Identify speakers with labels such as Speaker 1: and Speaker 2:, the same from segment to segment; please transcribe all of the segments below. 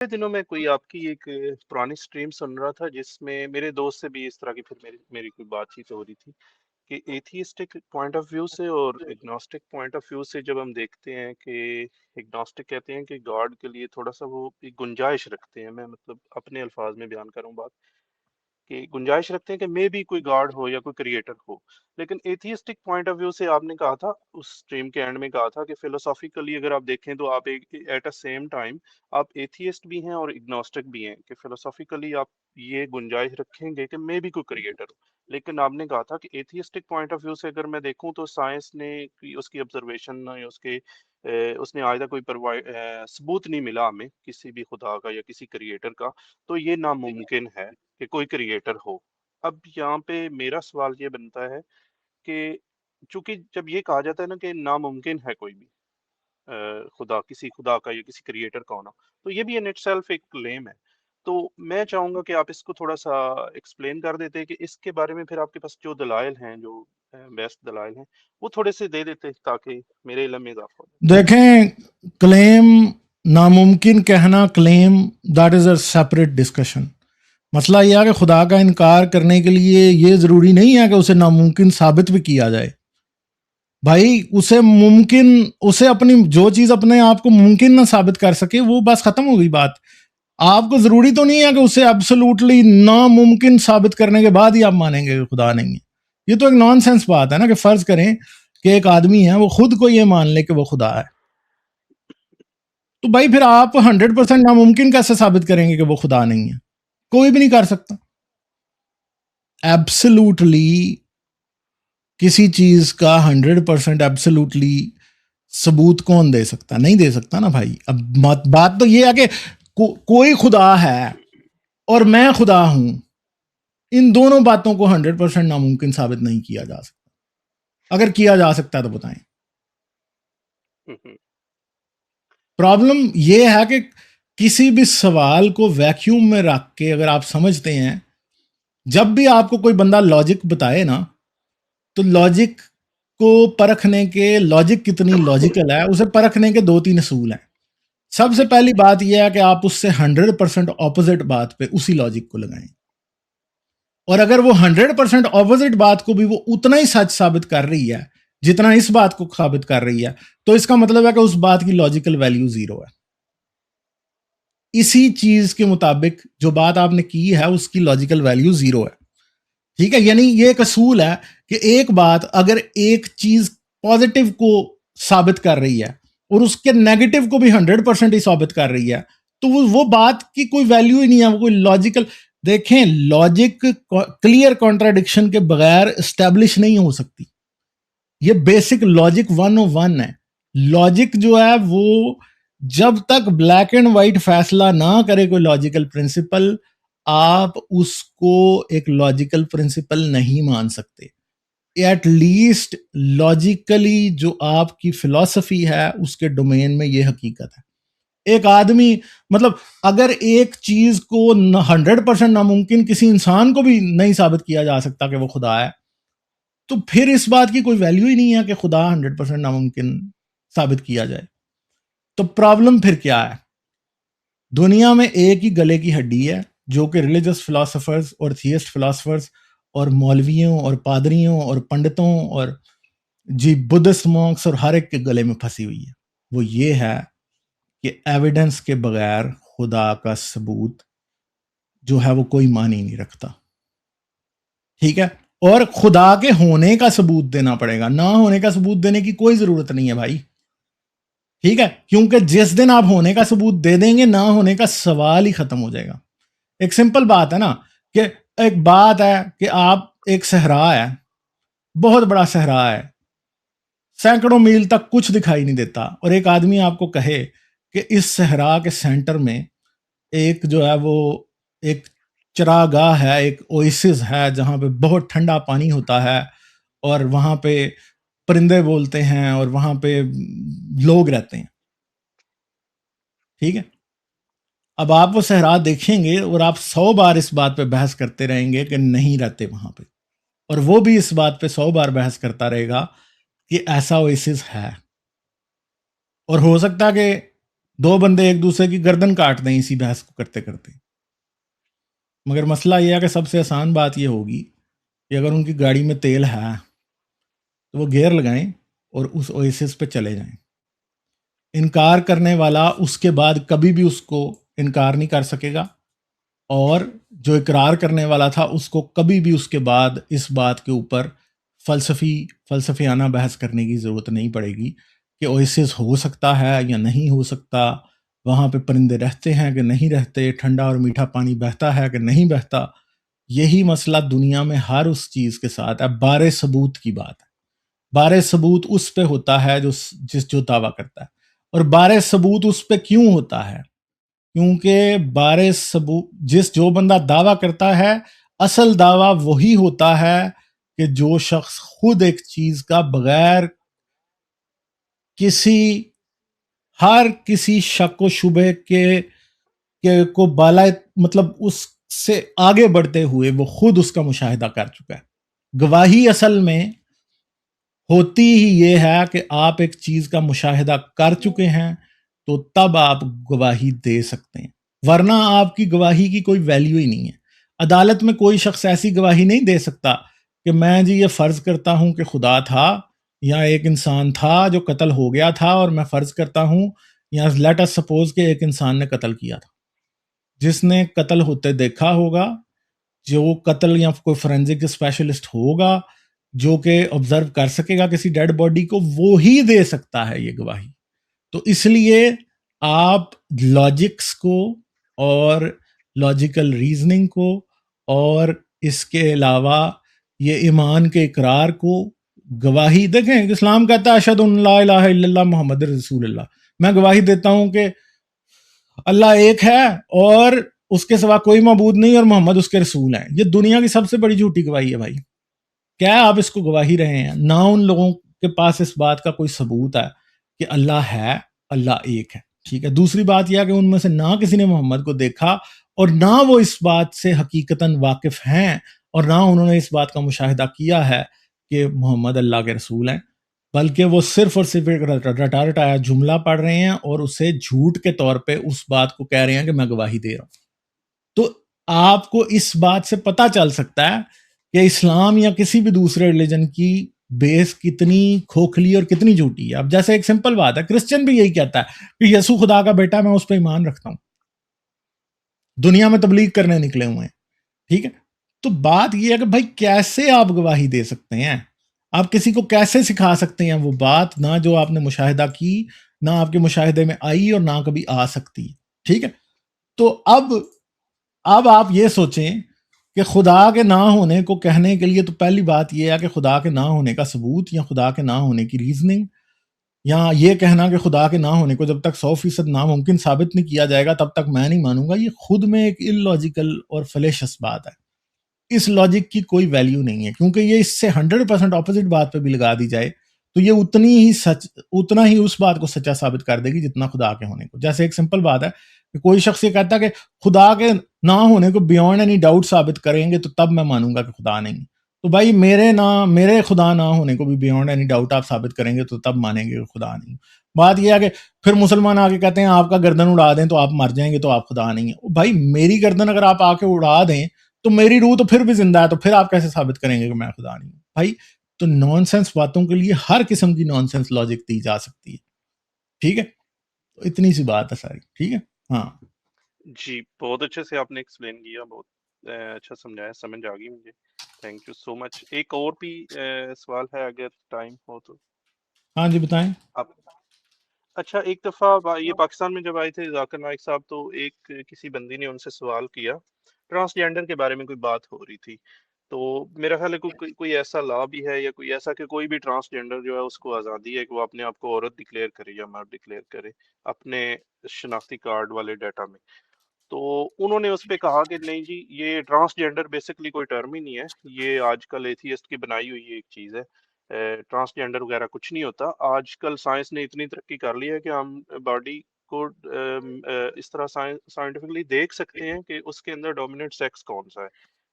Speaker 1: دنوں میں کوئی آپ کی ایک پرانی سٹریم سن رہا تھا جس میں میرے دوست سے بھی اس طرح کی پھر میری کوئی بات چیت ہو رہی تھی کہ ایتھیسٹک پوائنٹ آف ویو سے اور اگنوسٹک پوائنٹ آف ویو سے جب ہم دیکھتے ہیں کہ اگنوسٹک کہتے ہیں کہ گاڈ کے لیے تھوڑا سا وہ ایک گنجائش رکھتے ہیں، میں مطلب اپنے الفاظ میں بیان کروں بات کہ گنجائش رکھتے ہیں کہ مے بھی کوئی گاڈ ہو یا کوئی کریٹر ہو، لیکن ایتھیسٹک پوائنٹ آف ویو سے آپ نے کہا تھا اس اسٹریم کے اینڈ میں کہا تھا کہ فلوسافیکلی اگر آپ دیکھیں تو آپ ایٹ اے سیم ٹائم آپ ایتھیسٹ بھی ہیں اور اگنوسٹک بھی ہیں، کہ فلوسافیکلی آپ یہ گنجائش رکھیں گے کہ مے بھی کوئی کریٹر ہو، لیکن آپ نے کہا تھا کہ ایتھیسٹک پوائنٹ آف ویو سے اگر میں دیکھوں تو سائنس نے اس کی آبزرویشن اس نے آج تک کوئی ثبوت نہیں ملا ہمیں کسی بھی خدا کا یا کسی کریٹر کا، تو یہ ناممکن ہے کہ کوئی کریٹر ہو۔ اب یہاں پہ میرا سوال یہ بنتا ہے کہ چونکہ جب یہ کہا جاتا ہے نا کہ ناممکن ہے کوئی بھی خدا، کسی خدا کا یا کسی کریٹر کا ہونا، تو یہ بھی ان اٹ سیلف ایک کلیم ہے۔ تو میں چاہوں گا کہ آپ اس کو تھوڑا سا ایکسپلین کر دیتے کہ اس کے بارے میں پھر آپ کے پاس جو دلائل ہیں، جو بیسٹ دلائل ہیں، وہ تھوڑے سے دے دیتے تاکہ میرے علم میں اضافہ ہو جائے۔
Speaker 2: دیکھیں، کلیم ناممکن کہنا، claim that is a separate discussion. مسئلہ یہ ہے کہ خدا کا انکار کرنے کے لیے یہ ضروری نہیں ہے کہ اسے ناممکن ثابت بھی کیا جائے۔ بھائی اسے اپنی جو چیز اپنے آپ کو ممکن نہ ثابت کر سکے وہ بس ختم ہو گئی بات۔ آپ کو ضروری تو نہیں ہے کہ اسے ایبسولوٹلی ناممکن ثابت کرنے کے بعد ہی آپ مانیں گے کہ خدا نہیں ہے۔ یہ تو ایک نان سینس بات ہے نا، کہ فرض کریں کہ ایک آدمی ہے، وہ خود کو یہ مان لے کہ وہ خدا ہے، تو بھائی پھر آپ 100% ناممکن کیسے ثابت کریں گے کہ وہ خدا نہیں ہے؟ کوئی بھی نہیں کر سکتا۔ ایبسولوٹلی کسی چیز کا 100% ایبسولوٹلی ثبوت کون دے سکتا؟ نہیں دے سکتا نا بھائی۔ اب بات تو یہ ہے کہ کوئی خدا ہے اور میں خدا ہوں، ان دونوں باتوں کو 100% ناممکن ثابت نہیں کیا جا سکتا۔ اگر کیا جا سکتا ہے تو بتائیں۔ پرابلم یہ ہے کہ کسی بھی سوال کو ویکیوم میں رکھ کے اگر آپ سمجھتے ہیں، جب بھی آپ کو کوئی بندہ لاجک بتائے نا، تو لاجک کو پرکھنے کے، لاجک کتنی لاجیکل ہے اسے پرکھنے کے 2-3 اصول ہیں۔ سب سے پہلی بات یہ ہے کہ آپ اس سے 100% اپوزٹ بات پہ اسی لاجک کو لگائیں، اور اگر وہ 100% اپوزٹ بات کو بھی وہ اتنا ہی سچ ثابت کر رہی ہے جتنا اس بات کو ثابت کر رہی ہے، تو اس کا مطلب ہے کہ اس بات کی لاجیکل ویلیو 0 ہے۔ اسی چیز کے مطابق جو بات آپ نے کی ہے اس کی لاجیکل ویلیو 0 ہے، ٹھیک ہے؟ یعنی یہ ایک اصول ہے کہ ایک بات اگر ایک چیز پازیٹیو کو ثابت کر رہی ہے اور اس کے نیگیٹو کو بھی 100% ہی ثابت کر رہی ہے، تو وہ بات کی کوئی ویلیو ہی نہیں ہے، وہ کوئی لاجیکل۔ دیکھیں، لاجک کلیئر کانٹراڈکشن کے بغیر اسٹیبلش نہیں ہو سکتی۔ یہ بیسک لاجک 101 ہے۔ لاجک جو ہے وہ جب تک بلیک اینڈ وائٹ فیصلہ نہ کرے کوئی لاجیکل پرنسپل، آپ اس کو ایک لاجیکل پرنسپل نہیں مان سکتے۔ ایٹ لیسٹ لاجیکلی جو آپ کی فلسفی ہے اس کے ڈومین میں یہ حقیقت ہے۔ ایک آدمی، مطلب اگر ایک چیز کو 100% ناممکن کسی انسان کو بھی نہیں ثابت کیا جا سکتا کہ وہ خدا ہے، تو پھر اس بات کی کوئی ویلیو ہی نہیں ہے کہ خدا 100% ناممکن ثابت کیا جائے۔ تو پرابلم پھر کیا ہے؟ دنیا میں ایک ہی گلے کی ہڈی ہے جو کہ ریلیجس فلاسفرز اور تھیسٹ فلاسفرز اور مولویوں اور پادریوں اور پنڈتوں اور بدھسٹ مونکس اور ہر ایک کے گلے میں پھنسی ہوئی ہے۔ وہ یہ ہے کہ ایویڈنس کے بغیر خدا کا ثبوت جو ہے وہ کوئی معنی نہیں رکھتا، ٹھیک ہے؟ اور خدا کے ہونے کا ثبوت دینا پڑے گا، نہ ہونے کا ثبوت دینے کی کوئی ضرورت نہیں ہے بھائی، ٹھیک ہے؟ کیونکہ جس دن آپ ہونے کا ثبوت دے دیں گے، نہ ہونے کا سوال ہی ختم ہو جائے گا۔ ایک سمپل بات ہے نا، کہ ایک بات ہے کہ آپ ایک صحرا ہے، بہت بڑا صحرا ہے، سینکڑوں میل تک کچھ دکھائی نہیں دیتا، اور ایک آدمی آپ کو کہے کہ اس صحرا کے سینٹر میں ایک جو ہے وہ ایک چراگاہ ہے، ایک اویسس ہے جہاں پہ بہت ٹھنڈا پانی ہوتا ہے اور وہاں پہ پرندے بولتے ہیں اور وہاں پہ لوگ رہتے ہیں، ٹھیک ہے؟ اب آپ وہ صحرا دیکھیں گے اور آپ 100 بار اس بات پہ بحث کرتے رہیں گے کہ نہیں رہتے وہاں پہ، اور وہ بھی اس بات پہ 100 بار بحث کرتا رہے گا کہ ایسا اویسس ہے، اور ہو سکتا ہے کہ دو بندے ایک دوسرے کی گردن کاٹ دیں اسی بحث کو کرتے کرتے. مگر مسئلہ یہ ہے کہ سب سے آسان بات یہ ہوگی کہ اگر ان کی گاڑی میں تیل ہے تو وہ گیئر لگائیں اور اس اویسس پہ چلے جائیں. انکار کرنے والا اس کے بعد کبھی بھی اس کو انکار نہیں کر سکے گا، اور جو اقرار کرنے والا تھا اس کو کبھی بھی اس کے بعد اس بات کے اوپر فلسفیانہ بحث کرنے کی ضرورت نہیں پڑے گی کہ اویسس ہو سکتا ہے یا نہیں ہو سکتا، وہاں پہ پرندے رہتے ہیں کہ نہیں رہتے، ٹھنڈا اور میٹھا پانی بہتا ہے کہ نہیں بہتا. یہی مسئلہ دنیا میں ہر اس چیز کے ساتھ ہے. بارے ثبوت کی بات ہے. بارے ثبوت اس پہ ہوتا ہے جو دعویٰ کرتا ہے. اور بارے ثبوت اس پہ کیوں ہوتا ہے؟ کیونکہ بارے ثبوت جو بندہ دعویٰ کرتا ہے، اصل دعویٰ وہی ہوتا ہے کہ جو شخص خود ایک چیز کا بغیر کسی شک و شبہ کے کو بالا، مطلب اس سے آگے بڑھتے ہوئے وہ خود اس کا مشاہدہ کر چکا ہے. گواہی اصل میں ہوتی ہی یہ ہے کہ آپ ایک چیز کا مشاہدہ کر چکے ہیں تو تب آپ گواہی دے سکتے ہیں، ورنہ آپ کی گواہی کی کوئی ویلیو ہی نہیں ہے. عدالت میں کوئی شخص ایسی گواہی نہیں دے سکتا کہ میں جی یہ فرض کرتا ہوں کہ خدا تھا، یا ایک انسان تھا جو قتل ہو گیا تھا اور میں فرض کرتا ہوں، یا لیٹ اس سپوز کہ ایک انسان نے قتل کیا تھا. جس نے قتل ہوتے دیکھا ہوگا، جو قتل یا کوئی فورینزک اسپیشلسٹ ہوگا جو کہ آبزرو کر سکے گا کسی ڈیڈ باڈی کو، وہی دے سکتا ہے یہ گواہی. تو اس لیے آپ لاجکس کو اور لاجیکل ریزننگ کو اور اس کے علاوہ یہ ایمان کے اقرار کو گواہی دیکھیں. اسلام کہتا ہے اشہد ان لا الہ الا اللہ محمد رسول اللہ، میں گواہی دیتا ہوں کہ اللہ ایک ہے اور اس کے سوا کوئی معبود نہیں اور محمد اس کے رسول ہیں. یہ دنیا کی سب سے بڑی جھوٹی گواہی ہے بھائی. کیا آپ اس کو گواہی رہے ہیں؟ نہ ان لوگوں کے پاس اس بات کا کوئی ثبوت ہے کہ اللہ ہے، اللہ ایک ہے. ٹھیک ہے. دوسری بات یہ ہے کہ ان میں سے نہ کسی نے محمد کو دیکھا اور نہ وہ اس بات سے حقیقتاً واقف ہیں، اور نہ انہوں نے اس بات کا مشاہدہ کیا ہے کہ محمد اللہ کے رسول ہیں، بلکہ وہ صرف اور صرف ایک رٹا رٹایا جملہ پڑھ رہے ہیں اور اسے جھوٹ کے طور پہ اس بات کو کہہ رہے ہیں کہ میں گواہی دے رہا ہوں. تو آپ کو اس بات سے پتہ چل سکتا ہے کہ اسلام یا کسی بھی دوسرے ریلیجن کی بیس کتنی کھوکھلی اور کتنی جھوٹی ہے. اب جیسے ایک سمپل بات ہے، کرسچن بھی یہی کہتا ہے کہ یسوع خدا کا بیٹا، میں اس پہ ایمان رکھتا ہوں، دنیا میں تبلیغ کرنے نکلے ہوئے ہیں. ٹھیک ہے. تو بات یہ ہے کہ بھائی کیسے آپ گواہی دے سکتے ہیں؟ آپ کسی کو کیسے سکھا سکتے ہیں وہ بات، نہ جو آپ نے مشاہدہ کی، نہ آپ کے مشاہدے میں آئی اور نہ کبھی آ سکتی. ٹھیک ہے. تو اب آپ یہ سوچیں کہ خدا کے نہ ہونے کو کہنے کے لیے تو پہلی بات یہ ہے کہ خدا کے نہ ہونے کا ثبوت یا خدا کے نہ ہونے کی ریزننگ، یا یہ کہنا کہ خدا کے نہ ہونے کو جب تک 100% ناممکن ثابت نہیں کیا جائے گا تب تک میں نہیں مانوں گا، یہ خود میں ایک illogical اور فلیشس بات ہے. اس لاجک کی کوئی ویلیو نہیں ہے، کیونکہ یہ اس سے 100% اپوزٹ بات پہ بھی لگا دی جائے تو یہ اتنا ہی اس بات کو سچا ثابت کر دے گی جتنا خدا کے ہونے کو. جیسے ایک سمپل بات ہے کہ کوئی شخص یہ کہتا ہے کہ خدا کے نہ ہونے کو بیونڈ اینی ڈاؤٹ ثابت کریں گے تو تب میں مانوں گا کہ خدا نہیں. تو بھائی میرے خدا نہ ہونے کو بھی بیونڈ اینی ڈاؤٹ آپ ثابت کریں گے تو تب مانیں گے کہ خدا نہیں. بات یہ ہے کہ پھر مسلمان آ کے کہتے ہیں آپ کا گردن اڑا دیں تو آپ مر جائیں گے تو آپ خدا نہیں ہیں. بھائی میری گردن اگر آپ آ کے اڑا دیں تو میری روح تو پھر بھی زندہ ہے، تو پھر آپ کیسے ثابت کریں گے کہ میں خدا نہیں ہوں؟ بھائی تو نان سینس باتوں کے لیے ہر قسم کی نان سینس لاجک دی جا سکتی ہے. ٹھیک ہے. تو اتنی سی بات ہے ساری. ٹھیک ہے. ہاں
Speaker 1: جی بہت اچھے سے آپ نے ایکسپلین کیا، بہت اچھا سمجھایا، سمجھ آ گئی مجھے. تھینک یو سو مچ. ایک اور بھی سوال ہے اگر ٹائم ہو تو
Speaker 2: ہاں جی بتائیں.
Speaker 1: آپ. اچھا ایک دفعہ یہ پاکستان میں جب آئے تھے ذاکر نائک صاحب، تو ایک کسی بندی نے ان سے سوال کیا، ٹرانسجینڈر کے بارے میں کوئی بات ہو رہی تھی. تو میرا خیال ہے کوئی ایسا لا بھی ہے یا کوئی ایسا کہ کوئی بھی ٹرانسجینڈر جو ہے اس کو آزادی ہے کہ وہ اپنے آپ کو عورت ڈکلیئر کرے یا مرد ڈکلیئر کرے اپنے شناختی کارڈ والے ڈیٹا میں. تو انہوں نے اس پہ کہا کہ نہیں جی، یہ ٹرانسجینڈر بیسکلی کوئی ٹرم ہی نہیں ہے، یہ آج کل ایتھیسٹ کی بنائی ہوئی ایک چیز ہے. ٹرانسجینڈر وغیرہ کچھ نہیں ہوتا. آج کل سائنس نے اتنی ترقی کر لی ہے کہ ہم باڈی کو اس طرح سائنٹیفکلی دیکھ سکتے ہیں کہ اس کے اندر ڈومیننٹ سیکس کون سا ہے،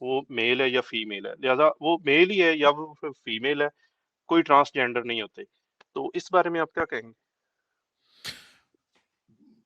Speaker 1: وہ میل ہے یا فیمیل ہے. لہذا وہ میل ہی ہے یا وہ فیمیل ہے، کوئی ٹرانسجینڈر نہیں ہوتے. تو اس بارے میں آپ کیا کہیں گے؟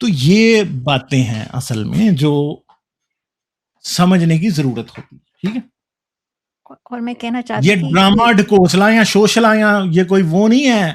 Speaker 2: تو یہ باتیں ہیں اصل میں جو سمجھنے کی ضرورت ہوتی ہے. ٹھیک ہے,
Speaker 3: اور میں کہنا چاہتی
Speaker 2: یہ
Speaker 3: تھی
Speaker 2: ڈرامہ ڈکوسلا یا شوشلا یا یہ کوئی وہ نہیں ہے,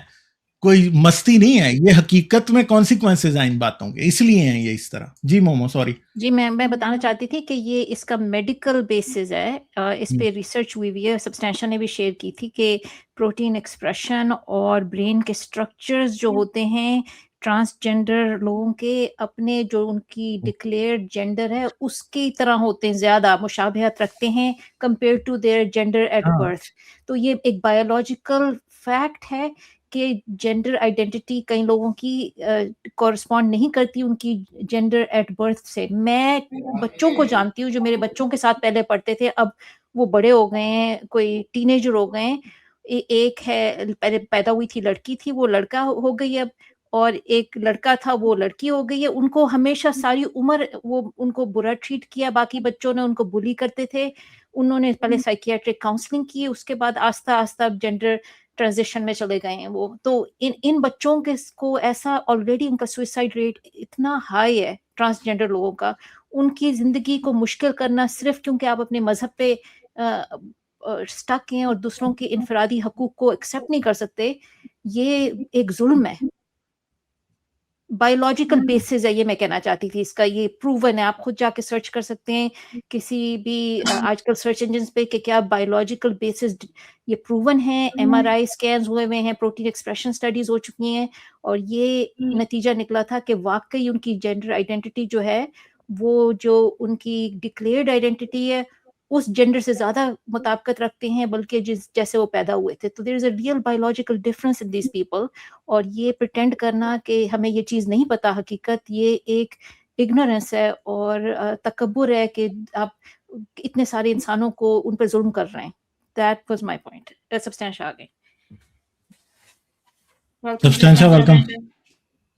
Speaker 2: کوئی مستی نہیں ہے, یہ حقیقت میں کانسیکوینسز ہیں ان باتوں کے, اس لیے ہیں یہ اس طرح. جی مومو سوری.
Speaker 3: جی میں بتانا چاہتی تھی کہ یہ اس کا میڈیکل بیسز ہے, اس پہ ریسرچ ہوئی ہوئی ہے, سبسٹینشا نے بھی شیئر کی تھی کہ پروٹین ایکسپریشن اور برین کے اسٹرکچرز جو ہوتے ہیں ٹرانسجینڈر لوگوں کے, اپنے جو ان کی ڈکلیئرڈ جینڈر ہے اس کی طرح ہوتے ہیں, زیادہ مشابہت رکھتے ہیں compare to their gender at birth. تو یہ ایک بایولوجیکل فیکٹ ہے کہ جینڈر آئیڈینٹی کئی لوگوں کی کورسپونڈ نہیں کرتی ان کی جینڈر ایٹ برتھ سے. میں بچوں کو جانتی ہوں جو میرے بچوں کے ساتھ پہلے پڑھتے تھے, اب وہ بڑے ہو گئے ہیں, کوئی ٹین ایجر ہو گئے ہیں. ایک ہے پہلے پیدا ہوئی تھی لڑکی تھی, وہ لڑکا ہو گئی اب, اور ایک لڑکا تھا وہ لڑکی ہو گئی ہے. ان کو ہمیشہ ساری عمر وہ ان کو برا ٹریٹ کیا, باقی بچوں نے ان کو بلی کرتے تھے. انہوں نے پہلے سائیکیاٹرک کاؤنسلنگ کی, اس کے بعد آہستہ آہستہ جینڈر ٹرانزیشن میں چلے گئے ہیں وہ. تو ان بچوں کے کو ایسا آلریڈی ان کا سوئسائڈ ریٹ اتنا ہائی ہے ٹرانسجینڈر لوگوں کا, ان کی زندگی کو مشکل کرنا صرف کیونکہ آپ اپنے مذہب پہ اسٹک ہیں اور دوسروں کے انفرادی حقوق کو ایکسیپٹ نہیں کر سکتے, یہ ایک ظلم ہے. بایولوجیکل بیسز ہے, یہ میں کہنا چاہتی تھی, اس کا یہ پروون ہے. آپ خود جا کے سرچ کر سکتے ہیں کسی بھی آج کل سرچ انجنس پہ کہ کیا بایولوجیکل بیسز یہ پروون ہیں. MRI اسکینز ہوئے ہوئے ہیں, پروٹین ایکسپریشن اسٹڈیز ہو چکی ہیں, اور یہ نتیجہ نکلا تھا کہ واقعی ان کی جینڈر آئیڈینٹی جو ہے وہ جو ان کی ڈکلیئرڈ آئیڈینٹی ہے اس جینڈر سے زیادہ مطابقت رکھتے ہیں بلکہ جیسے وہ پیدا ہوئے تھے. تو there is a real biological difference in these people. اور یہ پریٹینڈ کرنا کہ ہمیں یہ چیز نہیں پتا حقیقت, یہ ایک اگنورینس ہے اور تکبر ہے کہ آپ اتنے سارے انسانوں کو ان پر ظلم کر رہے ہیں. That was my point. سبسٹینشا آ گئی.
Speaker 2: سبسٹینشا ویلکم.